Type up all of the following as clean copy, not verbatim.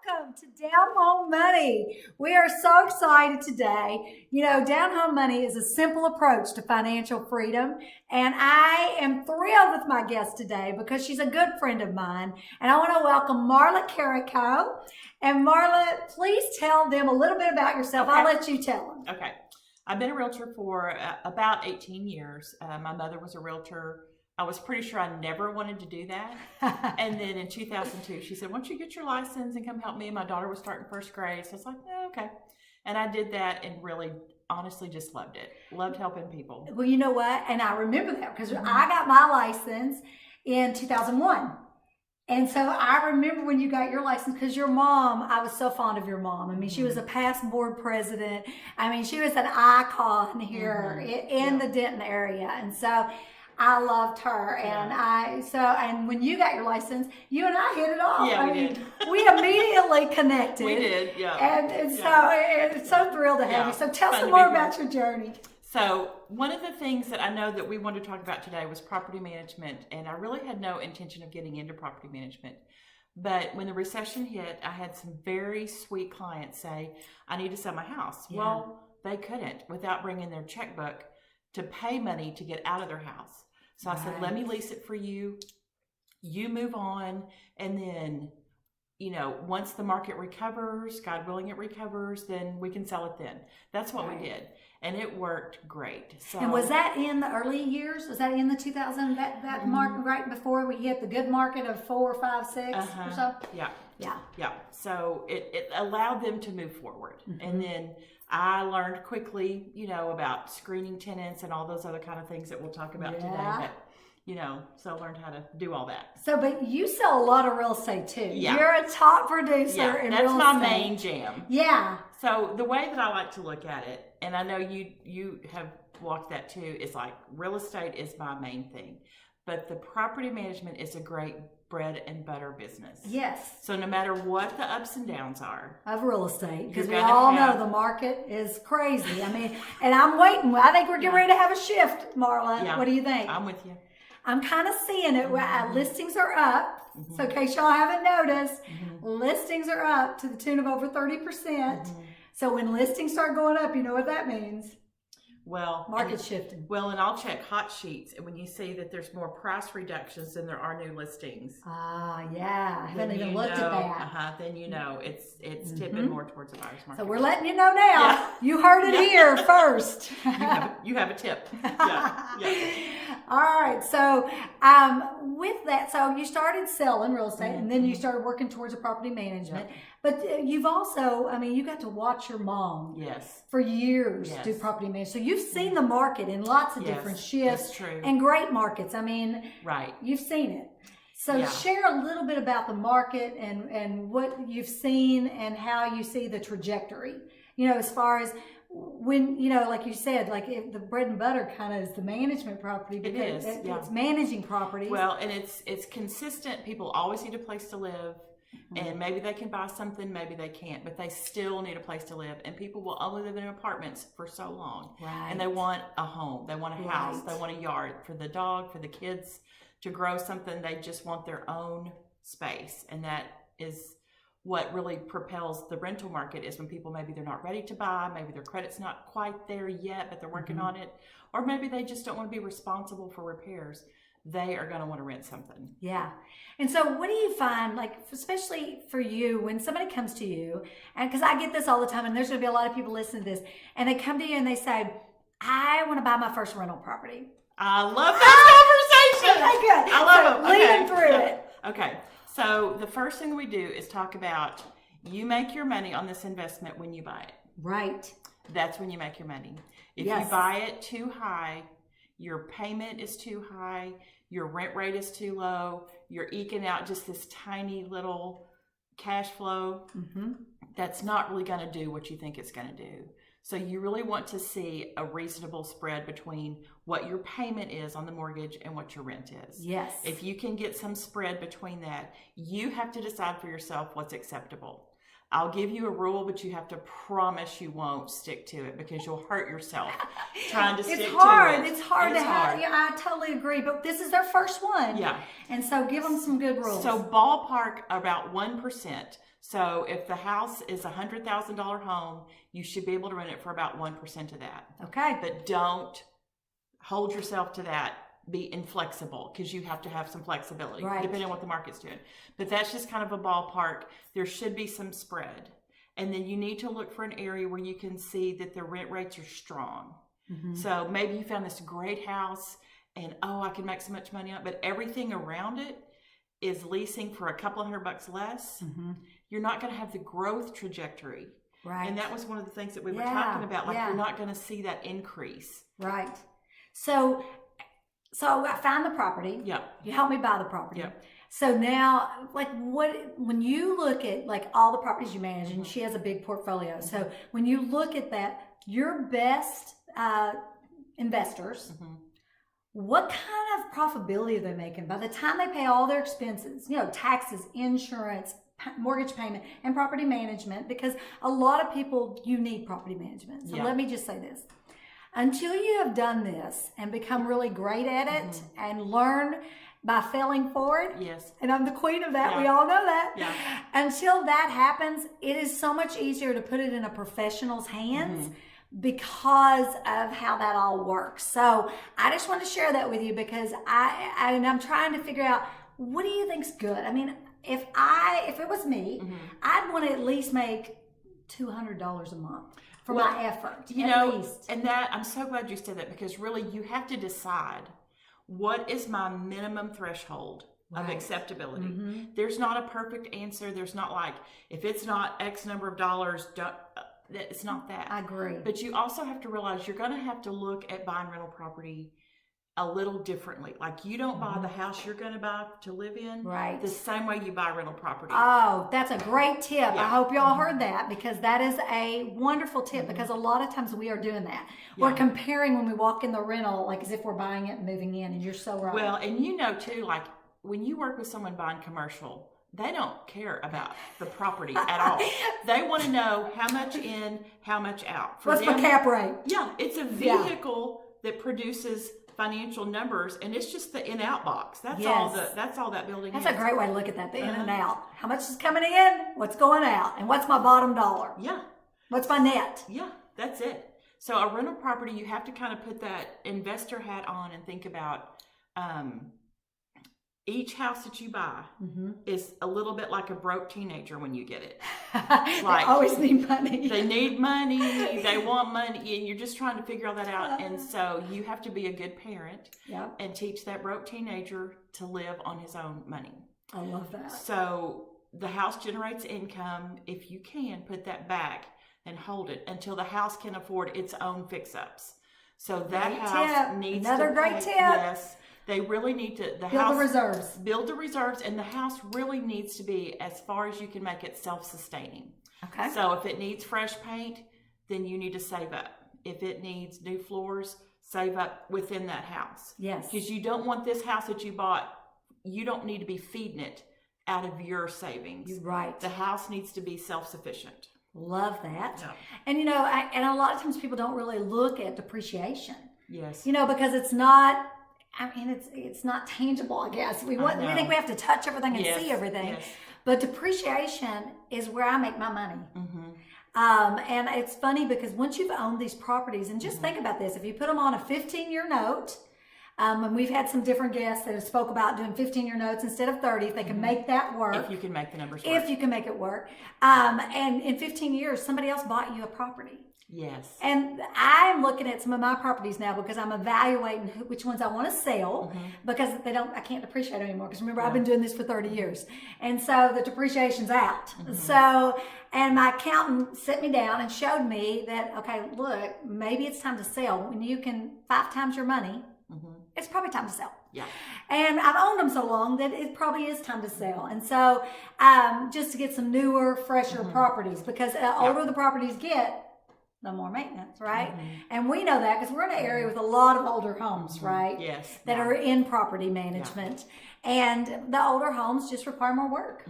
Welcome to Down Home Money. We are so excited today. You know, Down Home Money is a simple approach to financial freedom. And I am thrilled with my guest today because she's a good friend of mine. And I want to welcome Marla Carrico. And Marla, please tell them a little bit about yourself. Okay. I'll let you tell them. Okay. I've been a realtor for about 18 years. My mother was a realtor. I was pretty sure I never wanted to do that. And then in 2002, she said, once you get your license and come help me, and my daughter was starting first grade. So I was like, oh, okay. And I did that and really, honestly, just loved it. Loved helping people. Well, you know what? And I remember that because I got my license in 2001. And so I remember when you got your license because your mom, I was so fond of your mom. I mean, she was a past board president. I mean, she was an icon here in the Denton area. And so I loved her. And and when you got your license, you and I hit it off. Yeah, we did. We immediately connected. We did, yeah. And so it's so thrilled to have you. So tell us some more about your journey. So one of the things that I know that we wanted to talk about today was property management, and I really had no intention of getting into property management. But when the recession hit, I had some very sweet clients say, I need to sell my house. Yeah. Well, they couldn't without bringing their checkbook to pay money to get out of their house. So I said, let me lease it for you. You move on, and then, you know, once the market recovers, God willing it recovers, then we can sell it then. That's what we did. And it worked great. So, and was that in the early years? Was that in the 2000, that market right before we hit the good market of 4, 5, 6 or so? Yeah. So it allowed them to move forward. And then I learned quickly, you know, about screening tenants and all those other kind of things that we'll talk about today. But, you know, so I learned how to do all that. So, but you sell a lot of real estate too. Yeah. You're a top producer in real estate. That's my main jam. Yeah. So the way that I like to look at it, and I know you have walked that too, is like real estate is my main thing. But the property management is a great bread and butter business. Yes. So no matter what the ups and downs are of real estate, because we all know the market is crazy. I mean, and I'm waiting. I think we're getting ready to have a shift, Marla. Yeah. What do you think? I'm with you. I'm kind of seeing it. Listings are up. So in case y'all haven't noticed, listings are up to the tune of over 30%. So when listings start going up, you know what that means. Well, market shifting. Well, and I'll check hot sheets, and when you see that there's more price reductions than there are new listings. Yeah, I haven't even looked at that. Then you know it's tipping more towards the buyer's market. So we're letting you know now. Yeah. You heard it here first. You have a tip. Yeah. All right. So with that, so you started selling real estate, and then you started working towards a property management. Yeah. But you've also, I mean, you got to watch your mom for years do property management. So you've seen the market in lots of different shifts and great markets. I mean, you've seen it. So share a little bit about the market and what you've seen and how you see the trajectory, you know, as far as when, you know, like you said, like if the bread and butter kind of is the management property. Because it's managing properties. Well, and it's consistent. People always need a place to live. And maybe they can buy something, maybe they can't, but they still need a place to live. And people will only live in apartments for so long. And they want a home, they want a house, they want a yard for the dog, for the kids to grow something. They just want their own space. And that is what really propels the rental market, is when people, maybe they're not ready to buy, maybe their credit's not quite there yet, but they're working on it. Or maybe they just don't want to be responsible for repairs. They are going to want to rent something. Yeah. And so what do you find, like, especially for you, when somebody comes to you, and because I get this all the time, and there's going to be a lot of people listening to this, and they come to you and they say, I want to buy my first rental property. I love that conversation. Okay, good. I love it. Lead them through it. Okay. So the first thing we do is talk about, you make your money on this investment when you buy it. Right. That's when you make your money. If you buy it too high, your payment is too high, your rent rate is too low, you're eking out just this tiny little cash flow, that's not really going to do what you think it's going to do. So you really want to see a reasonable spread between what your payment is on the mortgage and what your rent is. Yes. If you can get some spread between that, you have to decide for yourself what's acceptable. I'll give you a rule, but you have to promise you won't stick to it because you'll hurt yourself trying to stick to it. It's hard to have. Yeah, I totally agree. But this is their first one. Yeah. And so give them some good rules. So ballpark about 1%. So if the house is a $100,000 home, you should be able to rent it for about 1% of that. Okay. But don't hold yourself to that. Be inflexible because you have to have some flexibility depending on what the market's doing. But that's just kind of a ballpark. There should be some spread. And then you need to look for an area where you can see that the rent rates are strong. Mm-hmm. So maybe you found this great house and, I can make so much money on it, but everything around it is leasing for a couple of $100 less. Mm-hmm. You're not going to have the growth trajectory. Right. And that was one of the things that we were talking about. Like you're not going to see that increase. Right. So I found the property. Yeah. You helped me buy the property. Yeah. So now, like, when you look at like all the properties you manage, and she has a big portfolio. Mm-hmm. So when you look at that, your best investors, what kind of profitability are they making by the time they pay all their expenses? Taxes, insurance, mortgage payment, and property management. Because a lot of people, you need property management. So let me just say this. Until you have done this and become really great at it and learn by failing forward, and I'm the queen of that, we all know that. Until that happens, it is so much easier to put it in a professional's hands because of how that all works. So I just want to share that with you because I'm trying to figure out, what do you think's good? I mean, if it was me, I'd want to at least make $200 a month. For my effort, at least. And that, I'm so glad you said that because really you have to decide what is my minimum threshold of acceptability. Mm-hmm. There's not a perfect answer. There's not like, if it's not X number of dollars, it's not that. I agree. But you also have to realize you're going to have to look at buying rental property a little differently. Like you don't buy the house you're going to buy to live in the same way you buy rental property. Oh, that's a great tip. Yeah. I hope y'all heard that because that is a wonderful tip because a lot of times we are doing that. We're comparing when we walk in the rental like as if we're buying it and moving in, and you're so right. Well, and too, like when you work with someone buying commercial, they don't care about the property at all. They want to know how much in, how much out. What's the cap rate? Yeah, it's a vehicle that produces financial numbers, and it's just the in-out box. That's all that building is. That's a great way to look at that, the in and out. How much is coming in, what's going out, and what's my bottom dollar? Yeah. What's my net? Yeah, that's it. So a rental property, you have to kind of put that investor hat on and think about each house that you buy is a little bit like a broke teenager when you get it. They always need money. They need money. They want money. And you're just trying to figure all that out. And so you have to be a good parent and teach that broke teenager to live on his own money. I love that. So the house generates income. If you can, put that back and hold it until the house can afford its own fix-ups. So that house needs another great tip. Yes. They really need to build the reserves, and the house really needs to be as far as you can make it self-sustaining. Okay. So if it needs fresh paint, then you need to save up. If it needs new floors, save up within that house. Yes. Because you don't want this house that you bought, you don't need to be feeding it out of your savings. You're right. The house needs to be self-sufficient. Love that. Yeah. And and a lot of times people don't really look at depreciation. Yes. Because it's not. It's not tangible, I guess. We think we have to touch everything and see everything. Yes. But depreciation is where I make my money. And it's funny because once you've owned these properties, and just think about this, if you put them on a 15-year note, and we've had some different guests that have spoke about doing 15-year notes instead of 30, if they can make that work. If you can make the numbers work. If you can make it work. And in 15 years, somebody else bought you a property. Yes. And I'm looking at some of my properties now because I'm evaluating which ones I want to sell because I can't depreciate anymore. Because remember, I've been doing this for 30 years. And so the depreciation's out. So, and my accountant set me down and showed me that, okay, look, maybe it's time to sell. When you can 5 times your money, it's probably time to sell. Yeah. And I've owned them so long that it probably is time to sell. And so just to get some newer, fresher properties because the older the properties get, the more maintenance, right? And we know that because we're in an area with a lot of older homes, right? Yes. That are in property management. And the older homes just require more work.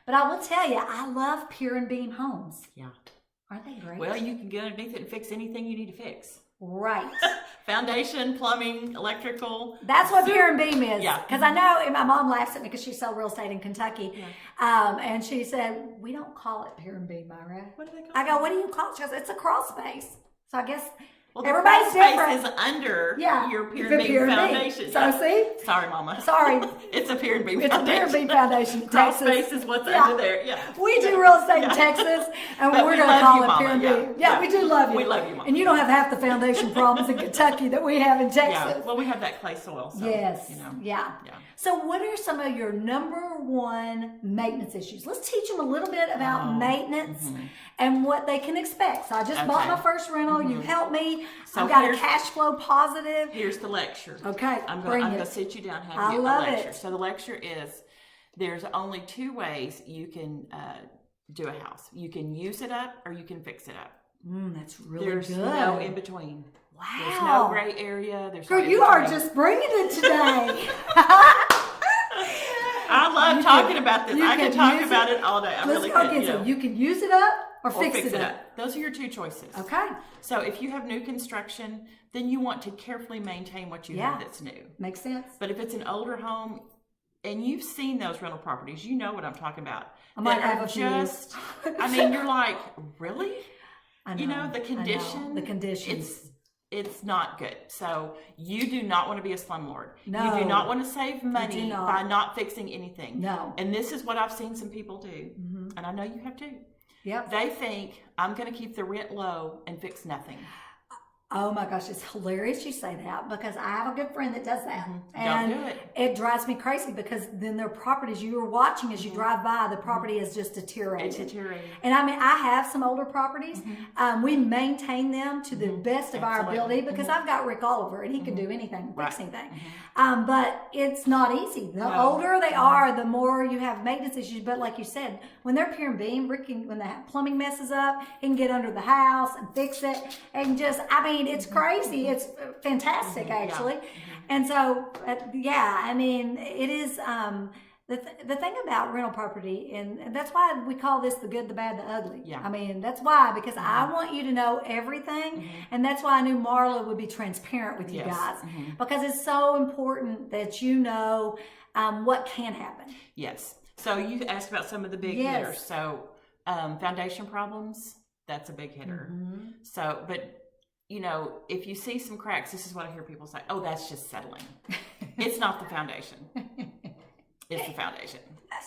But I will tell you, I love pier and beam homes. Yeah. Aren't they great? Well, you can get underneath it and fix anything you need to fix. Right. Foundation, plumbing, electrical. That's what pier and beam is. Yeah. Because I know, and my mom laughs at me because she sold real estate in Kentucky. Yeah. And she said, we don't call it pier and beam, Myra. What do they call it? I go, what do you call it? She goes, it's a crawl space. So I guess well, everybody's different. Space is under your pier and beam foundation. So see? Sorry, Mama. Sorry. It's a pier and beam foundation. It's a pier and beam foundation. Crawl space is what's under there. Yeah. We do real estate in Texas, and we're going to call it pier and beam. Yeah, we do love you. We love you, Mama. And you don't have half the foundation problems in Kentucky that we have in Texas. Yeah. Well, we have that clay soil. So, yes. You know. Yeah. So what are some of your number one maintenance issues? Let's teach them a little bit about maintenance and what they can expect. So I just bought my first rental. You helped me. So I've got a cash flow positive. Here's the lecture. Okay, I'm going to sit you down and have you a lecture. So the lecture is there's only two ways you can do a house. You can use it up or you can fix it up. That's really good. There's no in between. Wow. There's no gray area. There's Girl, you are just bringing it today. I love talking about this. I can talk about it all day. I really could. You can use it up or fix it up. Those are your two choices. Okay. So if you have new construction, then you want to carefully maintain what you have that's new. Makes sense. But if it's an older home, and you've seen those rental properties, you know what I'm talking about. I might have a few. I mean, you're like, really? I know. You know, the condition. The conditions. It's not good. So you do not want to be a slumlord. No. You do not want to save money by not fixing anything. No. And this is what I've seen some people do. And I know you have too. Yep. They think, I'm going to keep the rent low and fix nothing. Oh my gosh, it's hilarious you say that because I have a good friend that does that. And don't do it. It drives me crazy because then their properties you are watching as you drive by, the property is just deteriorated. It's deteriorating. And I mean, I have some older properties. We maintain them to the best of our ability because I've got Rick Oliver and he can do anything, fix anything. But it's not easy. The older they are, the more you have maintenance issues. But like you said, when they're pier and beam, Rick can, when the plumbing messes up, he can get under the house and fix it. And just, I mean, it's crazy. It's fantastic, actually. And so, I mean, it is the thing about rental property, and that's why we call this the good, the bad, the ugly. I mean, that's why, because I want you to know everything, and that's why I knew Marla would be transparent with you guys, because it's so important that you know what can happen. Yes. So you asked about some of the big hitters. So foundation problems, that's a big hitter. So, but you know, if you see some cracks, this is what I hear people say, oh, that's just settling. It's not the foundation. It's the foundation.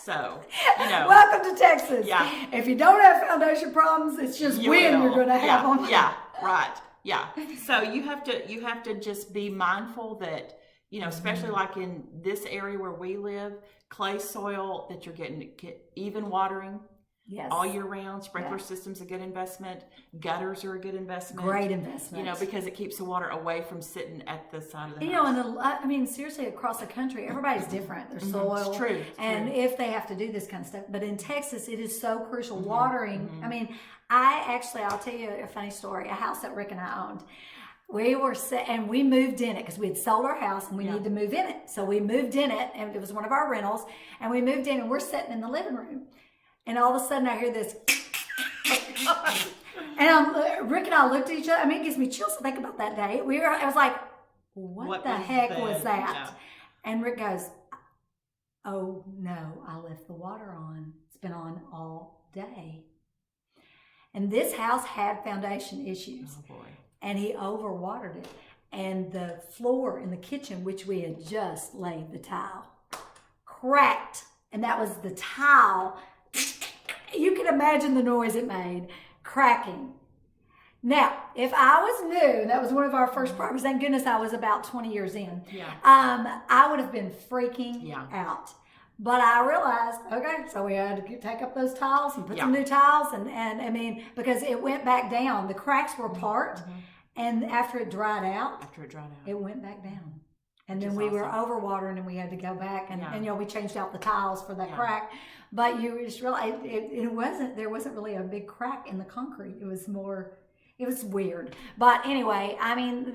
So, you know. Welcome to Texas. Yeah. If you don't have foundation problems, it's just when you're going to have them. Yeah, right. Yeah. So you have to just be mindful that, you know, especially like in this area where we live, clay soil, that you're getting even watering. Yes. All year round. Sprinkler system's a good investment. Gutters are a good investment. Great investment. You know, because it keeps the water away from sitting at the side of the house. You know, and I mean, seriously, across the country, everybody's different. Their soil. It's true. And if they have to do this kind of stuff. But in Texas, it is so crucial. Watering. I mean, I'll tell you a funny story. A house that Rick and I owned. We were and we moved in it because we had sold our house and we needed to move in it. So we moved in it, and it was one of our rentals. And we moved in, and we're sitting in the living room. And all of a sudden I hear this, and Rick and I looked at each other. I mean, it gives me chills to think about that day. I was like, what the heck was that? Yeah. And Rick goes, oh no, I left the water on. It's been on all day. And this house had foundation issues. Oh boy. And he overwatered it. And the floor in the kitchen, which we had just laid the tile, cracked. And that was the tile. You can imagine the noise it made, cracking. Now, if I was new, that was one of our first properties, thank goodness I was about 20 years in, I would have been freaking out. But I realized, okay, so we had to take up those tiles and put some new tiles, and I mean, because it went back down. The cracks were apart, and after it dried out, it went back down. And then we were overwatering, and we had to go back, and you know, we changed out the tiles for that crack. But you just realize there wasn't really a big crack in the concrete. It was more, It was weird. But anyway, I mean,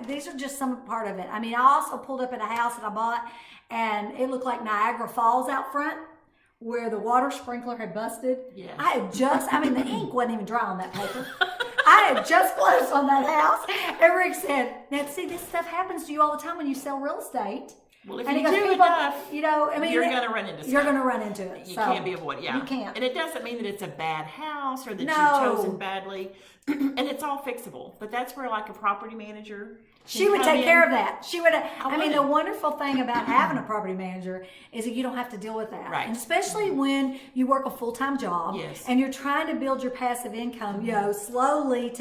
these are just some part of it. I mean, I also pulled up at a house that I bought, and it looked like Niagara Falls out front, where the water sprinkler had busted. Yes. I mean, the ink wasn't even dry on that paper. I had just closed on that house. And Rick said, now see, this stuff happens to you all the time when you sell real estate. Well, if you do enough, you know, I mean, you're going to run into stuff. You're going to run into it. You can't be avoided. Yeah. You can't. And it doesn't mean that it's a bad house or that you've chosen badly. And it's all fixable. But that's where, like, a property manager... She would take care of that. She would. I mean, the wonderful thing about having a property manager is that you don't have to deal with that. Right. And especially when you work a full-time job, yes, and you're trying to build your passive income, you know, slowly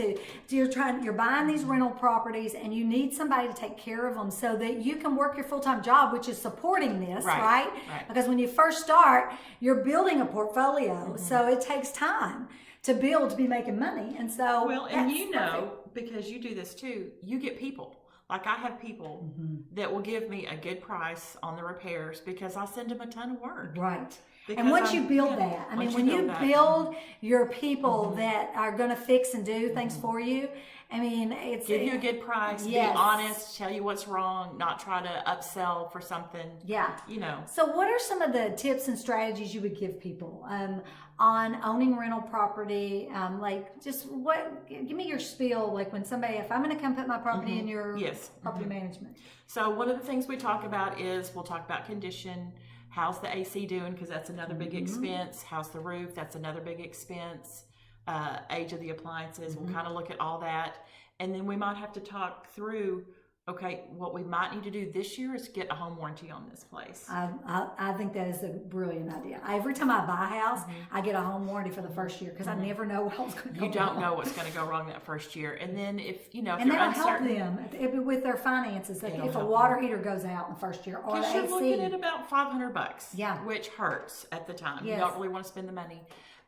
you're buying these rental properties, and you need somebody to take care of them so that you can work your full-time job, which is supporting this, right? Because when you first start, you're building a portfolio, so it takes time to build to be making money. And so, well, and you know, because you do this too, you get people. Like, I have people that will give me a good price on the repairs because I send them a ton of work. Right. And once you build that, I mean, when you build your people that are going to fix and do things for you, I mean, it's... Give you a good price, be honest, tell you what's wrong, not try to upsell for something. Yeah. You know. So what are some of the tips and strategies you would give people on owning rental property? Like, just give me your spiel, like when somebody, if I'm going to come put my property in your property management. So one of the things we talk about is, we'll talk about condition. How's the AC doing? Because that's another big expense. How's the roof? That's another big expense. Age of the appliances. We'll kind of look at all that. And then we might have to talk through, okay, what we might need to do this year is get a home warranty on this place. I think that is a brilliant idea. Every time I buy a house, I get a home warranty for the first year because I never know what's going to go wrong. You don't know what's going to go wrong that first year. And then if you're that'll uncertain, help them with their finances. If a water heater goes out in the first year, or the AC. You're looking at about $500. Yeah. Which hurts at the time. Yes. You don't really want to spend the money.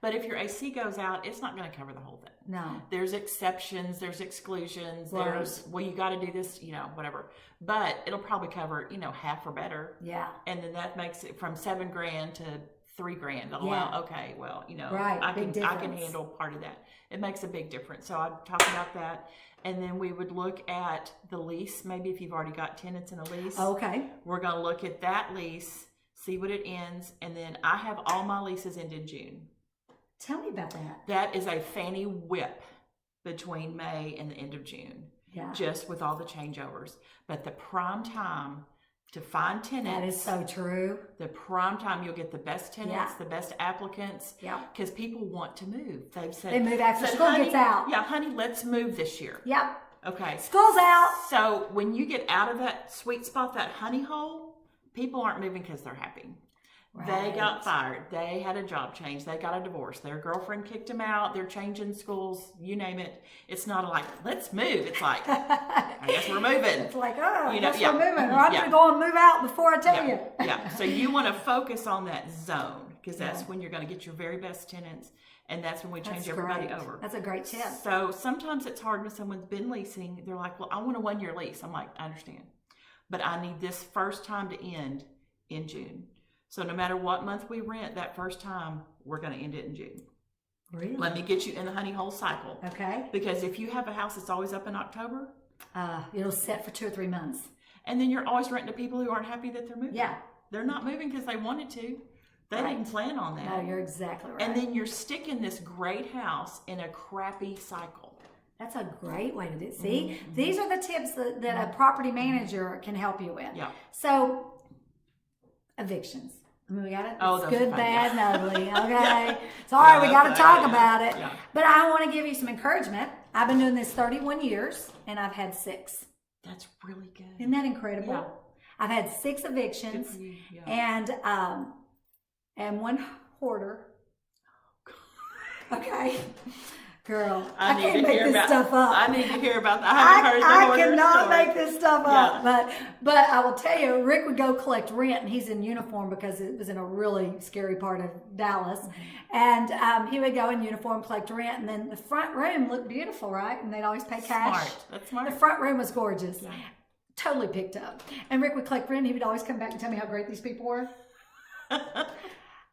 But if your AC goes out, it's not going to cover the whole thing. No. There's exceptions, there's exclusions, Right. there's, well, you got to do this, whatever. But it'll probably cover, half or better. Yeah. And then that makes it from $7,000 to $3,000. Oh, Yeah. well, okay, well, right. I can handle part of that. It makes a big difference. So I'd talk about that. And then we would look at the lease, maybe if you've already got tenants in a lease. Okay. We're going to look at that lease, see what it ends. And then I have all my leases end in June. Tell me about that. That is a fanny whip between May and the end of June. Yeah. Just with all the changeovers. But the prime time to find tenants. That is so true. The prime time you'll get the best tenants, the best applicants. Yeah. Because people want to move. They've said, they move after school gets out. Yeah, honey, let's move this year. Yeah. Okay. School's out. So when you get out of that sweet spot, that honey hole, people aren't moving because they're happy. Right. They got fired. They had a job change. They got a divorce. Their girlfriend kicked them out. They're changing schools. You name it. It's not like, let's move. It's like, I guess we're moving. It's like, I guess we're moving. Or I'm going to go and move out before I tell you. Yeah. So you want to focus on that zone because that's when you're going to get your very best tenants. And that's when we change everybody over. That's a great tip. So sometimes it's hard when someone's been leasing. They're like, well, I want a 1-year lease. I'm like, I understand. But I need this first time to end in June. So no matter what month we rent, that first time, we're going to end it in June. Really? Let me get you in the honey hole cycle. Okay. Because if you have a house that's always up in October, it'll set for 2 or 3 months. And then you're always renting to people who aren't happy that they're moving. Yeah. They're not moving because they wanted to. They didn't plan on that. No, you're exactly right. And then you're sticking this great house in a crappy cycle. That's a great way to do it. See, these are the tips that a property manager can help you with. Yeah. So, evictions. I mean, we got it. Oh, it's good, bad, and ugly. Okay. Yeah. Sorry, we got to talk about it. Yeah. But I want to give you some encouragement. I've been doing this 31 years, and I've had 6. That's really good. Isn't that incredible? Yeah. I've had 6 evictions, good for you. Yeah. and 1 hoarder. Okay. Girl, I need can't to make hear this about, stuff up. I need to hear about that. I haven't heard the I hoarder cannot story. make this stuff up. But I will tell you, Rick would go collect rent, and he's in uniform because it was in a really scary part of Dallas. And he would go in uniform, collect rent, and then the front room looked beautiful, right? And they'd always pay cash. Smart. That's smart. The front room was gorgeous. Yeah. Totally picked up. And Rick would collect rent, and he would always come back and tell me how great these people were.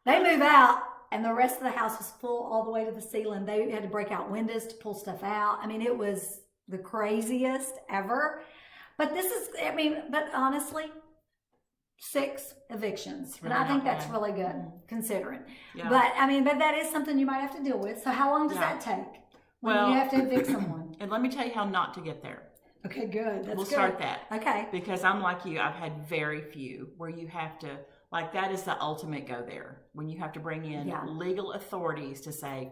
They move out, and the rest of the house was full all the way to the ceiling. They had to break out windows to pull stuff out. I mean, it was the craziest ever. But but honestly, 6 evictions. Really and I think bad. that's really good considering. Yeah. But that is something you might have to deal with. So how long does that take when you have to evict someone? And let me tell you how not to get there. Okay, good. We'll start that. Okay. Because I'm like you, I've had very few where you have to, like, that is the ultimate go there. When you have to bring in legal authorities to say,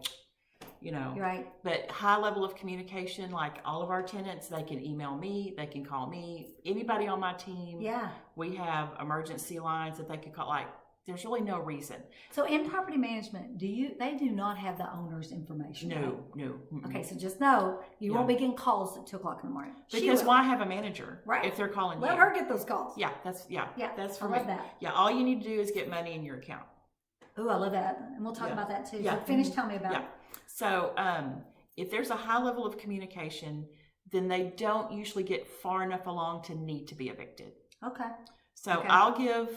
you know. Right. But high level of communication, like all of our tenants, they can email me, they can call me, anybody on my team. Yeah. We have emergency lines that they could call, like, there's really no reason. So in property management, they do not have the owner's information? No. Mm-mm. Okay, so just know you won't be getting calls at 2 o'clock in the morning. Because why have a manager if they're calling Let her get those calls. Yeah, that's for I me. love that. Yeah, all you need to do is get money in your account. Oh, I love that. And we'll talk about that too. So finish telling me about it. So if there's a high level of communication, then they don't usually get far enough along to need to be evicted. Okay. So I'll give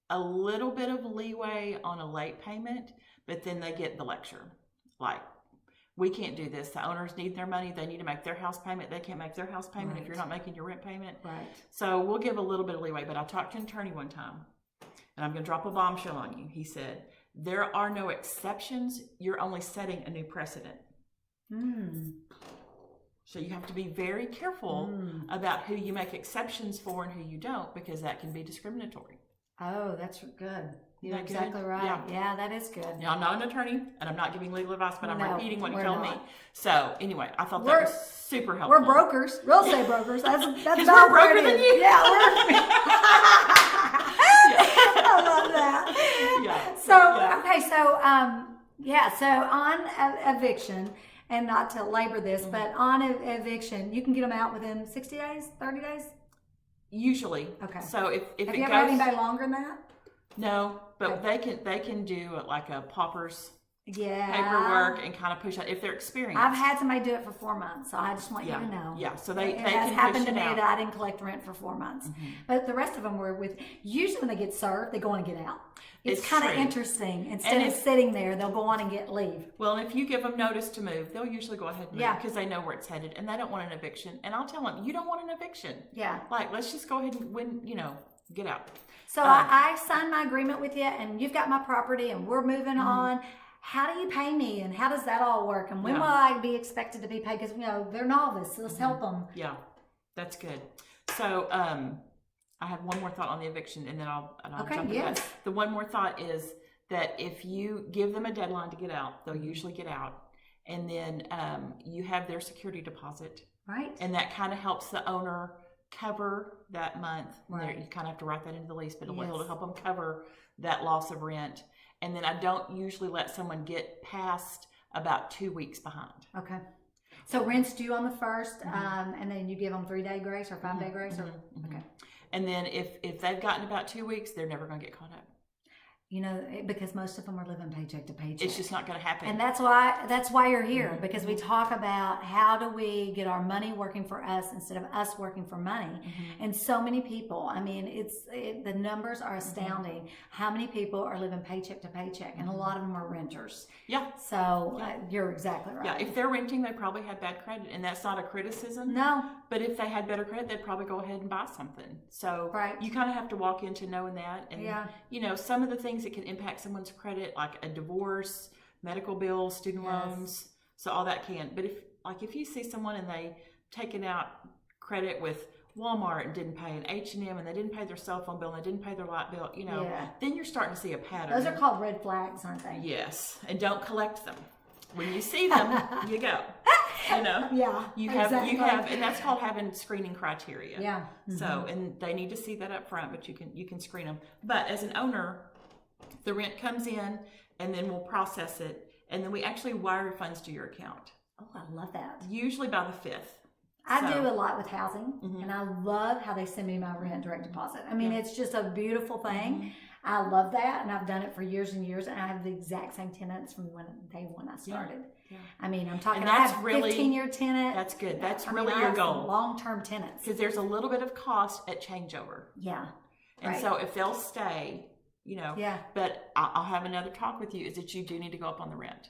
a little bit of leeway on a late payment, but then they get the lecture. Like, we can't do this. The owners need their money. They need to make their house payment. They can't make their house payment if you're not making your rent payment. Right. So we'll give a little bit of leeway. But I talked to an attorney one time, and I'm going to drop a bombshell on you. He said, there are no exceptions. You're only setting a new precedent. So you have to be very careful about who you make exceptions for and who you don't, because that can be discriminatory. Oh, that's good. You're exactly right. Yeah, that is good. Now, I'm not an attorney, and I'm not giving legal advice, but I'm repeating what you told me. So, anyway, I thought that was super helpful. We're brokers, real estate brokers. That's because we're broker than you. Yeah, I love that. Yeah. So on eviction, and not to labor this, but on eviction, you can get them out within 60 days, 30 days? Usually. Okay. So if Have it you goes, ever had anybody longer than that? No, but they can do like a pauper's Yeah. paperwork and kind of push out if they're experienced. I've had somebody do it for 4 months, so I just want you to know. Yeah, so they has can happened push to it me out. that I didn't collect rent for 4 months. But the rest of them were with, usually when they get served, they go on and get out. It's kind of interesting. Instead of sitting there, they'll go on and leave. Well, if you give them notice to move, they'll usually go ahead and move because they know where it's headed and they don't want an eviction. And I'll tell them, you don't want an eviction. Yeah. Like, let's just go ahead and get out. So I signed my agreement with you, and you've got my property, and we're moving on. How do you pay me, and how does that all work? And when will I be expected to be paid? Because they're novice, so let's help them. Yeah, that's good. So I have one more thought on the eviction, and then I'll jump into that. The one more thought is that if you give them a deadline to get out, they'll usually get out, and then you have their security deposit, right? And that kind of helps the owner cover that month. Right. You kind of have to write that into the lease, but it'll help them cover that loss of rent. And then I don't usually let someone get past about 2 weeks behind. Okay. So rent's due on the 1st, and then you give them 3-day grace or 5-day grace? Okay. And then if they've gotten about 2 weeks, they're never going to get caught up. Because most of them are living paycheck to paycheck. It's just not going to happen. And that's why you're here, because we talk about how do we get our money working for us instead of us working for money. And so many people, the numbers are astounding. How many people are living paycheck to paycheck, and a lot of them are renters. Yeah. So you're exactly right. Yeah, if they're renting, they probably have bad credit, and that's not a criticism. No. But if they had better credit, they'd probably go ahead and buy something. So you kind of have to walk into knowing that. And, some of the things that can impact someone's credit, like a divorce, medical bills, student loans, so all that can. But if you see someone and they taken out credit with Walmart and didn't pay an H&M, and they didn't pay their cell phone bill, and they didn't pay their light bill, then you're starting to see a pattern. Those are called red flags, aren't they? Yes, and don't collect them. When you see them, you go. Yeah. You have, and that's called having screening criteria. Yeah. So, and they need to see that up front, but you can screen them. But as an owner, the rent comes in, and then we'll process it, and then we actually wire funds to your account. Oh, I love that. Usually by the 5th. I do a lot with housing, and I love how they send me my rent direct deposit. It's just a beautiful thing. I love that, and I've done it for years and years, and I have the exact same tenants from day one I started. Yeah. I'm talking, I have a 15-year tenant. That's good. That's really your goal. Long-term tenants. Because there's a little bit of cost at changeover. Yeah. And so if they'll stay, But I'll have another talk with you, is that you do need to go up on the rent.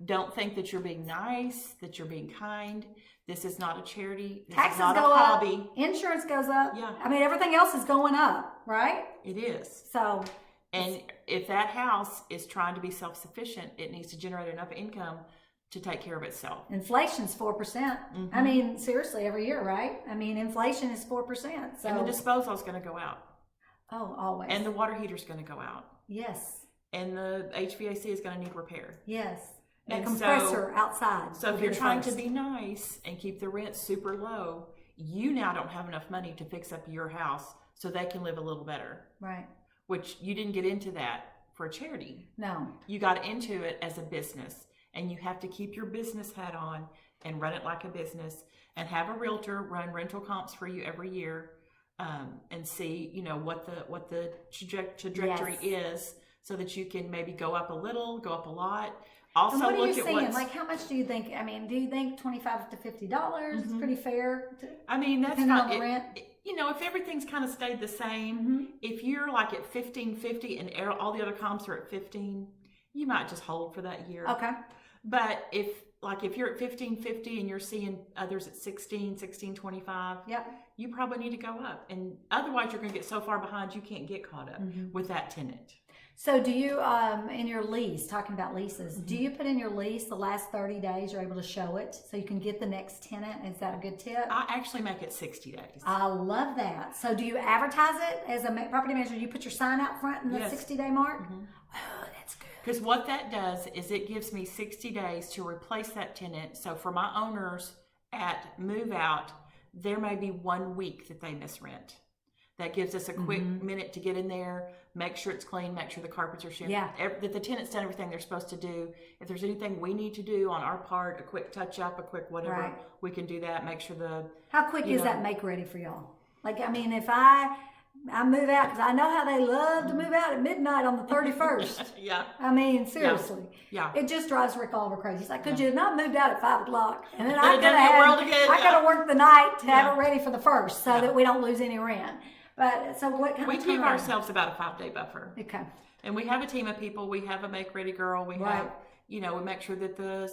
Don't think that you're being nice, that you're being kind. This is not a charity. This Taxes is not go a hobby. up. Insurance goes up. Yeah. I mean, everything else is going up, right? It is. So. And if that house is trying to be self-sufficient, it needs to generate enough income to take care of itself. Inflation's 4%. Mm-hmm. I mean, seriously, every year, right? I mean, inflation is 4%. So. And the disposal is going to go out. Oh, always. And the water heater's going to go out. Yes. And the HVAC is going to need repair. Yes. A compressor outside. So if you're trying to be nice and keep the rent super low, you now don't have enough money to fix up your house so they can live a little better. Right. Which you didn't get into that for a charity. No. You got into it as a business, and you have to keep your business hat on and run it like a business, and have a realtor run rental comps for you every year, and see, what the trajectory is, so that you can maybe go up a little, go up a lot. Also, and what are look you at seeing? Like, how much do you think? I mean, do you think $25 to $50 is pretty fair? I mean, that's depending not on the rent. If everything's kind of stayed the same, if you're like at $15.50 and all the other comps are at $15, you might just hold for that year. Okay. But if you're at $15.50 and you're seeing others at $16.25, you probably need to go up. And otherwise, you're going to get so far behind you can't get caught up with that tenant. So do you, in your lease, talking about leases, do you put in your lease the last 30 days you're able to show it so you can get the next tenant? Is that a good tip? I actually make it 60 days. I love that. So do you advertise it as a property manager? You put your sign out front in the 60-day mark? Oh, that's good. Because what that does is it gives me 60 days to replace that tenant. So for my owners at move out, there may be 1 week that they miss rent. That gives us a quick minute to get in there, make sure it's clean, make sure the carpets are shampooed, that the tenant's done everything they're supposed to do. If there's anything we need to do on our part, a quick touch up, a quick whatever, we can do that. Make sure How quick is that make ready for y'all? Like, I mean, if I move out, because I know how they love to move out at midnight on the 31st. I mean, seriously. Yeah. It just drives Rick Oliver crazy. He's like, could you have not moved out at 5 o'clock? And then I could have worked the night to have it ready for the 1st so that we don't lose any rent. But so what kind of We give ourselves about a 5-day buffer. Okay. And we have a team of people. We have a make-ready girl. We have, we make sure that the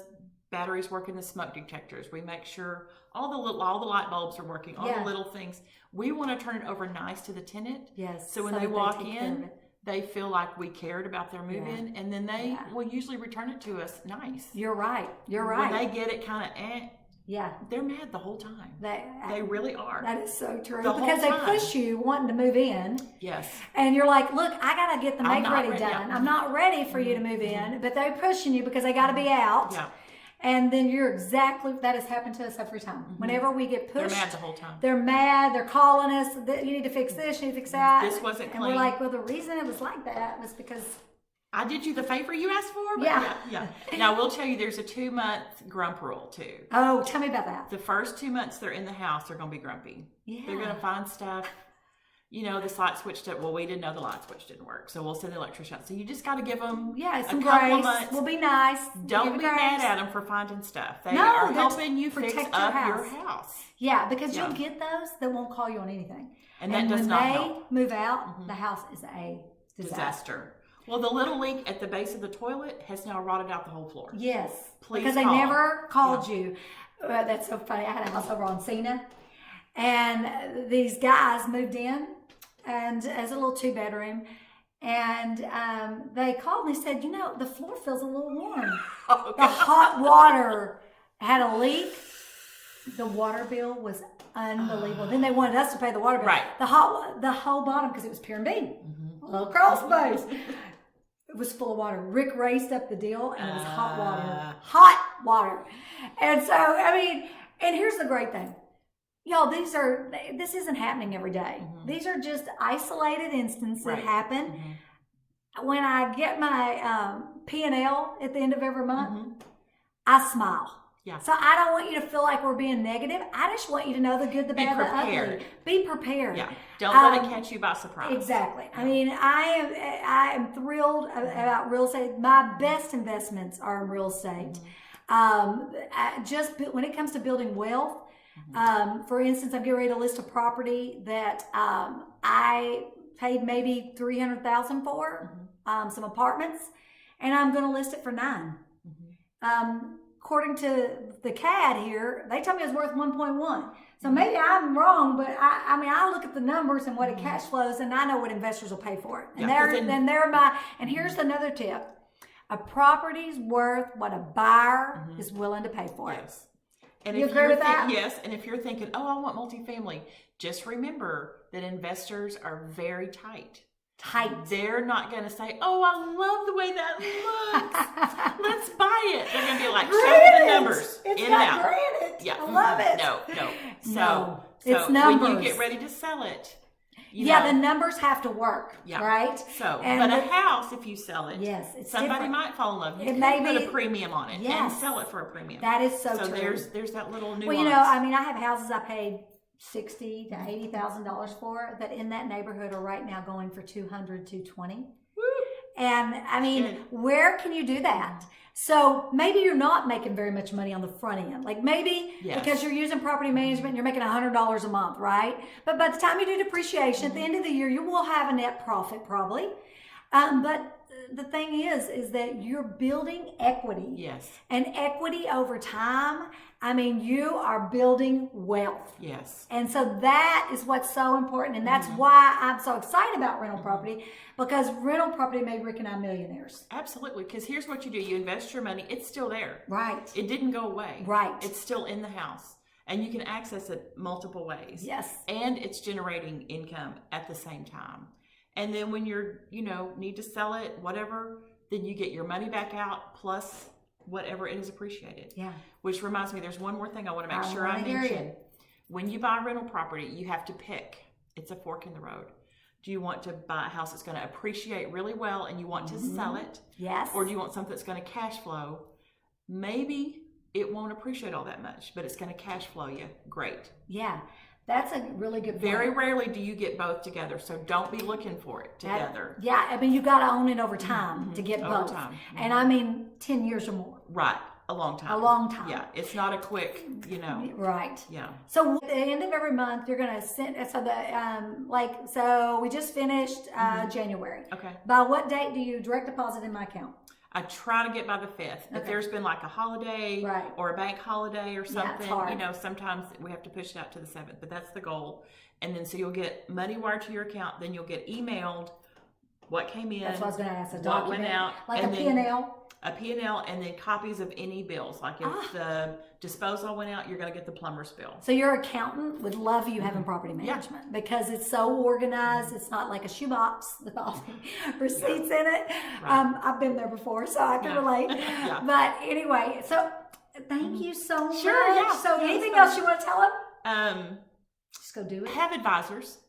batteries work in the smoke detectors. We make sure all the light bulbs are working, all the little things. We want to turn it over nice to the tenant. Yes. So when they walk in, they feel like we cared about their move-in, and then they will usually return it to us nice. You're right. You're right. When they get it kind of they're mad the whole time. They really are. That is so true. Because they push you wanting to move in. Yes. And you're like, look, I got to get the make-ready done. Yeah. I'm not ready for you to move in. But they're pushing you because they got to be out. Yeah. And then that has happened to us every time. Whenever we get pushed. They're mad the whole time. They're mad. They're calling us. You need to fix this. You need to fix that. This wasn't clean. And we're like, well, the reason it was like that was because I did you the favor you asked for. But yeah. Now, we'll tell you there's a 2-month grump rule, too. Oh, tell me about that. The first 2 months they're in the house, they're going to be grumpy. Yeah. They're going to find stuff. This light switch well, we didn't know the light switch didn't work, so we'll send the electrician out. So you just got to give them some a couple grace. months. We'll be nice. Don't be mad at them for finding stuff. They are helping you fix up your house. Yeah, because you'll get those that won't call you on anything. And that does not help. When they move out, the house is a disaster. Well, the little leak at the base of the toilet has now rotted out the whole floor. Yes. Please because they never called you. That's so funny. I had a house over on Cena, and these guys moved in, and as a little 2-bedroom, and they called and they said, the floor feels a little warm. The hot water had a leak. The water bill was unbelievable. Then they wanted us to pay the water bill. Right. The whole bottom, because it was pure and bean. A little crawl space. It was full of water. Rick raced up the deal, and it was hot water. Hot water. And so, and here's the great thing. Y'all, this isn't happening every day. These are just isolated instances that happen. When I get my P&L at the end of every month, I smile. Yeah. So I don't want you to feel like we're being negative. I just want you to know the good, the bad, the ugly. Be prepared. Yeah. Don't let it catch you by surprise. Exactly. I mean, I am thrilled about real estate. My best investments are in real estate. Just when it comes to building wealth, for instance, I'm getting ready to list a property that I paid maybe $300,000 for, some apartments, and I'm going to list it for $9. According to the CAD here, they tell me it's worth 1.1. So maybe I'm wrong, but I look at the numbers and what it cash flows, and I know what investors will pay for it. And and here's another tip: a property's worth what a buyer is willing to pay for it. And you agree with that? Yes. And if you're thinking, oh, I want multifamily, just remember that investors are very tight. They're not going to say, oh, I love the way that looks. Let's buy it. They're going to be like, show me the numbers. It's in not and out. granted. Yeah. I love it. No. No. So it's numbers. when you get ready to sell it, the numbers have to work, right? So, but a house, if you sell it, it's somebody different. might fall in love. You It can may put be, a premium on it and sell it for a premium. That is so true. So there's that little nuance. Well, I have houses I paid $60,000 to $80,000 for that in that neighborhood are right now going for $200,000 to $220,000. And where can you do that? So maybe you're not making very much money on the front end. Like maybe because you're using property management and you're making $100 a month, right? But by the time you do depreciation at the end of the year, you will have a net profit probably. But the thing is that you're building equity. Yes. And equity over time, you are building wealth. Yes. And so that is what's so important. And that's why I'm so excited about rental property, because rental property made Rick and I millionaires. Absolutely. Because here's what you do. You invest your money. It's still there. Right. It didn't go away. Right. It's still in the house. And you can access it multiple ways. Yes. And it's generating income at the same time. And then when you're, need to sell it, whatever, then you get your money back out plus whatever it is appreciated. Yeah. Which reminds me, there's one more thing I want to make sure I mention. When you buy rental property, you have to pick. It's a fork in the road. Do you want to buy a house that's going to appreciate really well and you want to sell it? Yes. Or do you want something that's going to cash flow? Maybe it won't appreciate all that much, but it's going to cash flow you. Great. Yeah. That's a really good point. Very rarely do you get both together, so don't be looking for it together. You got to own it over time to get both. Time. And 10 years or more. Right. A long time. A long time. Yeah. It's not a quick, Right. Yeah. So at the end of every month, you're going to send, so we just finished January. Okay. By what date do you direct deposit in my account? I try to get by the 5th. If there's been like a holiday or a bank holiday or something, sometimes we have to push it out to the 7th, but that's the goal. And then so you'll get money wired to your account, then you'll get emailed what came in. That's what I was going to ask. What went out. Like a P&L? A P&L, and then copies of any bills. Like if the disposal went out, you're going to get the plumber's bill. So your accountant would love you having property management because it's so organized. It's not like a shoebox with all the receipts in it. Right. I've been there before, so I can relate. But anyway, so thank you so much. Sure, yeah. So anything else you want to tell them? Just go do it. Have advisors.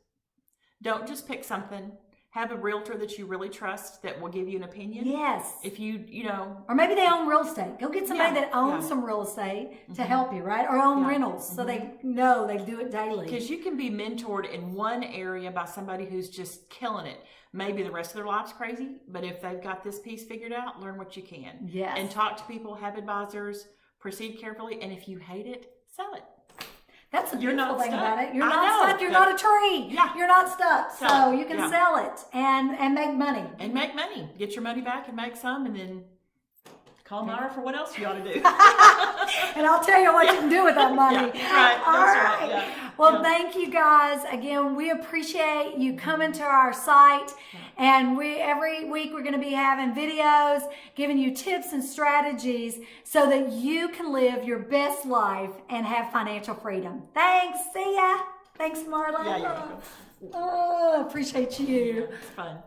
Don't just pick something. Have a realtor that you really trust that will give you an opinion. Yes. If or maybe they own real estate. Go get somebody that owns some real estate to help you, right? Or own rentals so they know they do it daily. Because you can be mentored in one area by somebody who's just killing it. Maybe the rest of their life's crazy, but if they've got this piece figured out, learn what you can. Yes. And talk to people, have advisors, proceed carefully, and if you hate it, sell it. That's the beautiful thing about it. You're not stuck. You're not a tree. Yeah. You're not stuck. So you can sell it and make money. And make money. Get your money back and make some, and then call Marla for what else you ought to do. And I'll tell you what you can do with that money. Right. All right. Yeah. Well, thank you guys. Again, we appreciate you coming to our site. And every week we're going to be having videos, giving you tips and strategies so that you can live your best life and have financial freedom. Thanks. See ya. Thanks, Marla. Yeah, you're welcome. Oh, appreciate you. It's fun.